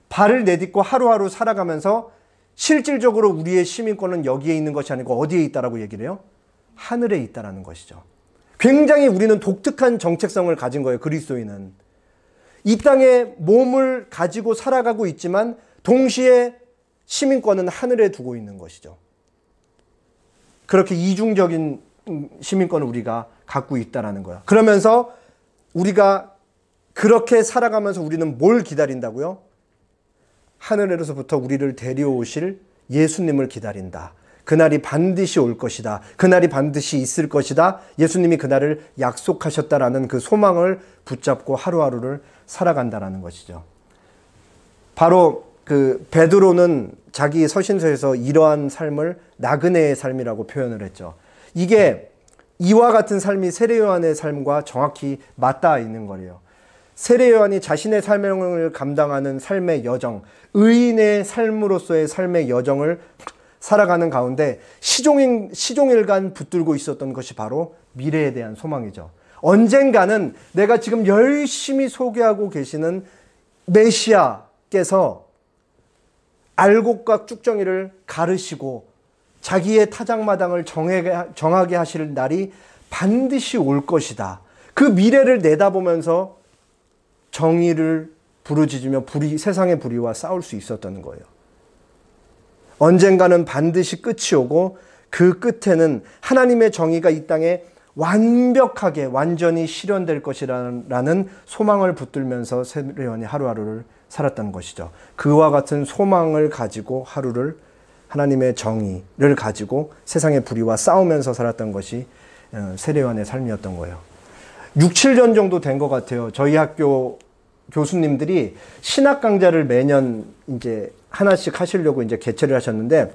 발을 내딛고 하루하루 살아가면서 실질적으로 우리의 시민권은 여기에 있는 것이 아니고 어디에 있다라고 얘기를 해요? 하늘에 있다라는 것이죠. 굉장히 우리는 독특한 정체성을 가진 거예요. 그리스도인은. 이 땅에 몸을 가지고 살아가고 있지만 동시에 시민권은 하늘에 두고 있는 것이죠. 그렇게 이중적인 시민권을 우리가 갖고 있다라는 거야. 그러면서 우리가 그렇게 살아가면서 우리는 뭘 기다린다고요? 하늘에서부터 우리를 데려오실 예수님을 기다린다. 그날이 반드시 올 것이다. 그날이 반드시 있을 것이다. 예수님이 그날을 약속하셨다라는 그 소망을 붙잡고 하루하루를 살아간다라는 것이죠. 바로 그 베드로는 자기 서신서에서 이러한 삶을 나그네의 삶이라고 표현을 했죠. 이게 이와 같은 삶이 세례 요한의 삶과 정확히 맞닿아 있는 거예요. 세례 요한이 자신의 사명을 감당하는 삶의 여정, 의인의 삶으로서의 삶의 여정을 살아가는 가운데 시종일관 붙들고 있었던 것이 바로 미래에 대한 소망이죠. 언젠가는 내가 지금 열심히 소개하고 계시는 메시아께서 알곡과 쭉정이를 가르시고 자기의 타작마당을 정하게 하실 날이 반드시 올 것이다. 그 미래를 내다보면서 정의를 부르짖으며 세상의 불의와 싸울 수 있었던 거예요. 언젠가는 반드시 끝이 오고 그 끝에는 하나님의 정의가 이 땅에 완벽하게 완전히 실현될 것이라는 소망을 붙들면서 세례 요한이 하루하루를 살았던 것이죠. 그와 같은 소망을 가지고 하루를 하나님의 정의를 가지고 세상의 불의와 싸우면서 살았던 것이 세례 요한의 삶이었던 거예요. 6, 7년 정도 된 것 같아요. 저희 학교 교수님들이 신학 강좌를 매년 이제 하나씩 하시려고 이제 개최를 하셨는데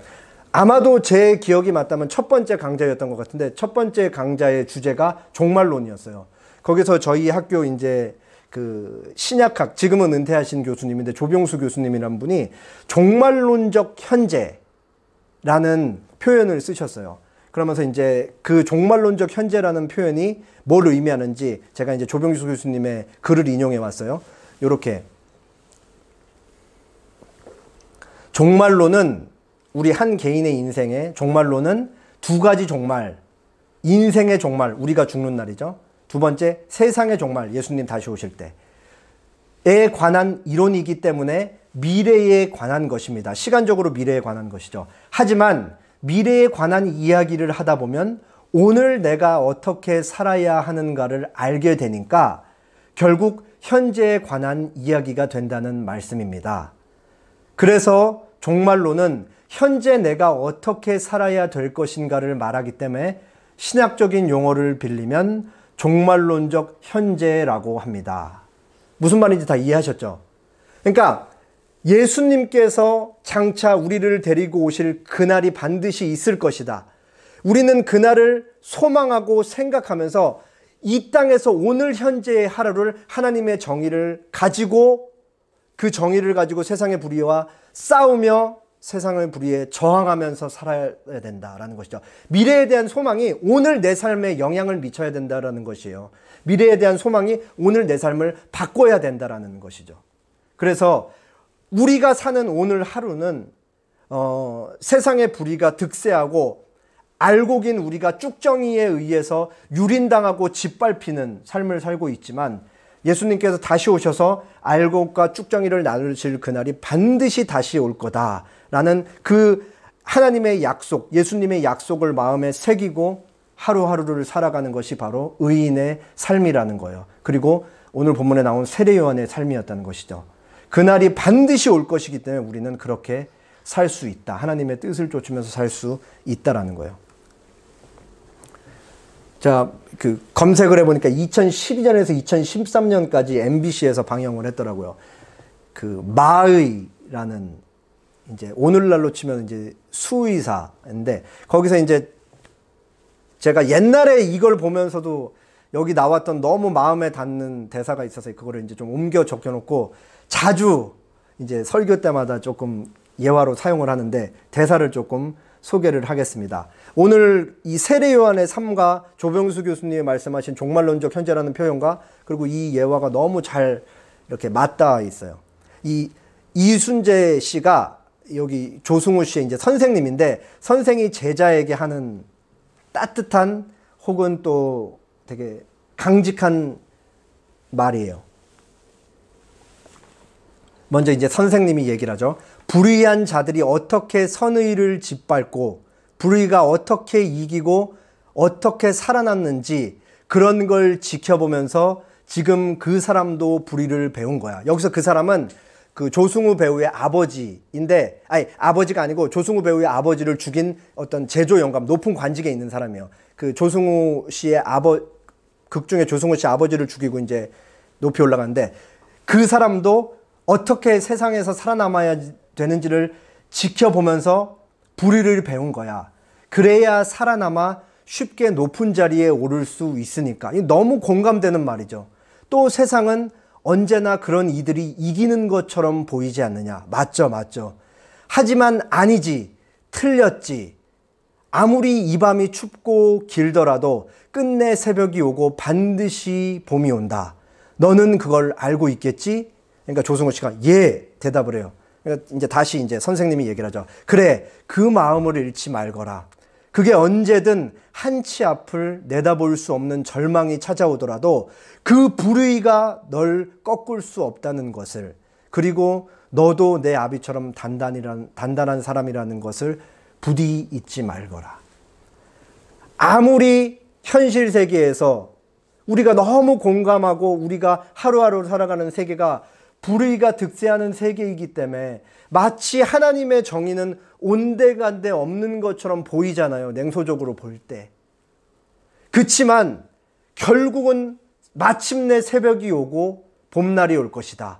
아마도 제 기억이 맞다면 첫 번째 강좌였던 것 같은데 첫 번째 강좌의 주제가 종말론이었어요. 거기서 저희 학교 이제 그 신약학, 지금은 은퇴하신 교수님인데 조병수 교수님이란 분이 종말론적 현재라는 표현을 쓰셨어요. 그러면서 이제 그 종말론적 현재라는 표현이 뭘 의미하는지 제가 이제 조병수 교수님의 글을 인용해 왔어요. 요렇게. 종말론은 우리 한 개인의 인생에 종말론은 두 가지 종말, 인생의 종말, 우리가 죽는 날이죠. 두 번째, 세상의 종말, 예수님 다시 오실 때에 관한 이론이기 때문에 미래에 관한 것입니다. 시간적으로 미래에 관한 것이죠. 하지만 미래에 관한 이야기를 하다 보면 오늘 내가 어떻게 살아야 하는가를 알게 되니까 결국 현재에 관한 이야기가 된다는 말씀입니다. 그래서 종말론은 현재 내가 어떻게 살아야 될 것인가를 말하기 때문에 신학적인 용어를 빌리면 종말론적 현재라고 합니다. 무슨 말인지 다 이해하셨죠? 그러니까 예수님께서 장차 우리를 데리고 오실 그날이 반드시 있을 것이다. 우리는 그날을 소망하고 생각하면서 이 땅에서 오늘 현재의 하루를 하나님의 정의를 가지고 그 정의를 가지고 세상의 불의와 싸우며 세상의 불의에 저항하면서 살아야 된다라는 것이죠. 미래에 대한 소망이 오늘 내 삶에 영향을 미쳐야 된다라는 것이에요. 미래에 대한 소망이 오늘 내 삶을 바꿔야 된다라는 것이죠. 그래서 우리가 사는 오늘 하루는 세상의 불의가 득세하고 알곡인 우리가 쭉정이에 의해서 유린당하고 짓밟히는 삶을 살고 있지만 예수님께서 다시 오셔서 알곡과 쭉정이를 나누실 그날이 반드시 다시 올 거다라는 그 하나님의 약속, 예수님의 약속을 마음에 새기고 하루하루를 살아가는 것이 바로 의인의 삶이라는 거예요. 그리고 오늘 본문에 나온 세례 요한의 삶이었다는 것이죠. 그날이 반드시 올 것이기 때문에 우리는 그렇게 살 수 있다. 하나님의 뜻을 쫓으면서 살 수 있다라는 거예요. 자, 그 검색을 해보니까 2012년에서 2013년까지 MBC에서 방영을 했더라고요. 그 마의라는 이제 오늘날로 치면 이제 수의사인데 거기서 이제 제가 옛날에 이걸 보면서도 여기 나왔던 너무 마음에 닿는 대사가 있어서 그거를 이제 좀 옮겨 적혀놓고 자주 이제 설교 때마다 조금 예화로 사용을 하는데 대사를 조금 소개를 하겠습니다. 오늘 이 세례 요한의 삶과 조병수 교수님이 말씀하신 종말론적 현재라는 표현과 그리고 이 예화가 너무 잘 이렇게 맞닿아 있어요. 이 이순재 씨가 여기 조승우 씨의 이제 선생님인데 선생이 제자에게 하는 따뜻한 혹은 또 되게 강직한 말이에요. 먼저 이제 선생님이 얘기를 하죠. 불의한 자들이 어떻게 선의를 짓밟고 불의가 어떻게 이기고 어떻게 살아났는지 그런 걸 지켜보면서 지금 그 사람도 불의를 배운 거야. 여기서 그 사람은 그 조승우 배우의 아버지인데, 아니 아버지가 아니고 조승우 배우의 아버지를 죽인 어떤 제조 영감, 높은 관직에 있는 사람이에요. 그 조승우 씨의 극 중에 조승우 씨 아버지를 죽이고 이제 높이 올라가는데 그 사람도 어떻게 세상에서 살아남아야 되는지를 지켜보면서 불의를 배운 거야. 그래야 살아남아 쉽게 높은 자리에 오를 수 있으니까. 너무 공감되는 말이죠. 또 세상은 언제나 그런 이들이 이기는 것처럼 보이지 않느냐. 맞죠, 맞죠. 하지만 아니지, 틀렸지. 아무리 이 밤이 춥고 길더라도 끝내 새벽이 오고 반드시 봄이 온다. 너는 그걸 알고 있겠지? 그러니까 조승우 씨가 예 대답을 해요. 그러니까 이제 다시 이제 선생님이 얘기를 하죠. 그래, 그 마음을 잃지 말거라. 그게 언제든 한치 앞을 내다볼 수 없는 절망이 찾아오더라도 그 불의가 널 꺾을 수 없다는 것을, 그리고 너도 내 아비처럼 단단한 사람이라는 것을 부디 잊지 말거라. 아무리 현실 세계에서 우리가 너무 공감하고 우리가 하루하루 살아가는 세계가 불의가 득세하는 세계이기 때문에 마치 하나님의 정의는 온데간데 없는 것처럼 보이잖아요. 냉소적으로 볼 때. 그치만 결국은 마침내 새벽이 오고 봄날이 올 것이다.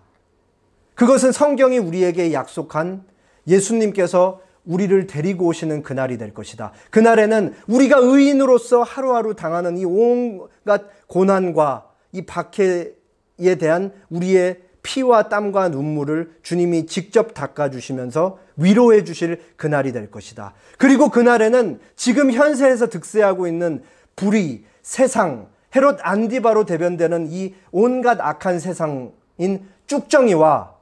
그것은 성경이 우리에게 약속한 예수님께서 우리를 데리고 오시는 그날이 될 것이다. 그날에는 우리가 의인으로서 하루하루 당하는 이 온갖 고난과 이 박해에 대한 우리의 피와 땀과 눈물을 주님이 직접 닦아주시면서 위로해 주실 그날이 될 것이다. 그리고 그날에는 지금 현세에서 득세하고 있는 불의, 세상, 헤롯 안디바로 대변되는 이 온갖 악한 세상인 쭉정이와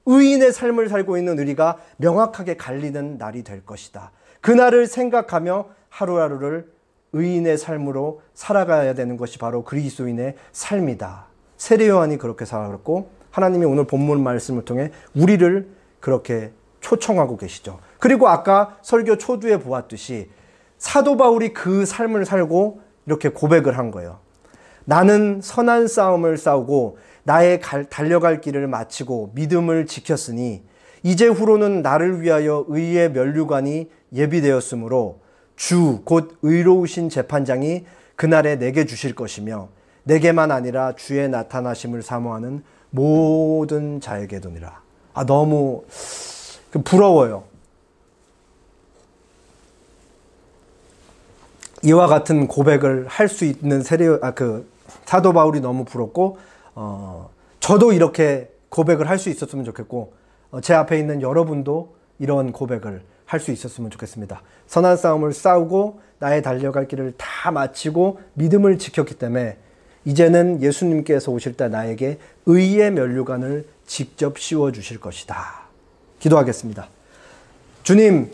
의인의 삶을 살고 있는 우리가 명확하게 갈리는 날이 될 것이다. 그날을 생각하며 하루하루를 의인의 삶으로 살아가야 되는 것이 바로 그리스도인의 삶이다. 세례 요한이 그렇게 살았고 하나님이 오늘 본문 말씀을 통해 우리를 그렇게 초청하고 계시죠. 그리고 아까 설교 초두에 보았듯이 사도 바울이 그 삶을 살고 이렇게 고백을 한 거예요. 나는 선한 싸움을 싸우고 나의 달려갈 길을 마치고 믿음을 지켰으니 이제 후로는 나를 위하여 의의 면류관이 예비되었으므로 주 곧 의로우신 재판장이 그날에 내게 주실 것이며 내게만 아니라 주의 나타나심을 사모하는 모든 자에게도니라. 너무 부러워요. 이와 같은 고백을 할 수 있는 사도 바울이 너무 부럽고 저도 이렇게 고백을 할 수 있었으면 좋겠고 제 앞에 있는 여러분도 이런 고백을 할 수 있었으면 좋겠습니다. 선한 싸움을 싸우고 나의 달려갈 길을 다 마치고 믿음을 지켰기 때문에 이제는 예수님께서 오실 때 나에게 의의 면류관을 직접 씌워 주실 것이다. 기도하겠습니다. 주님,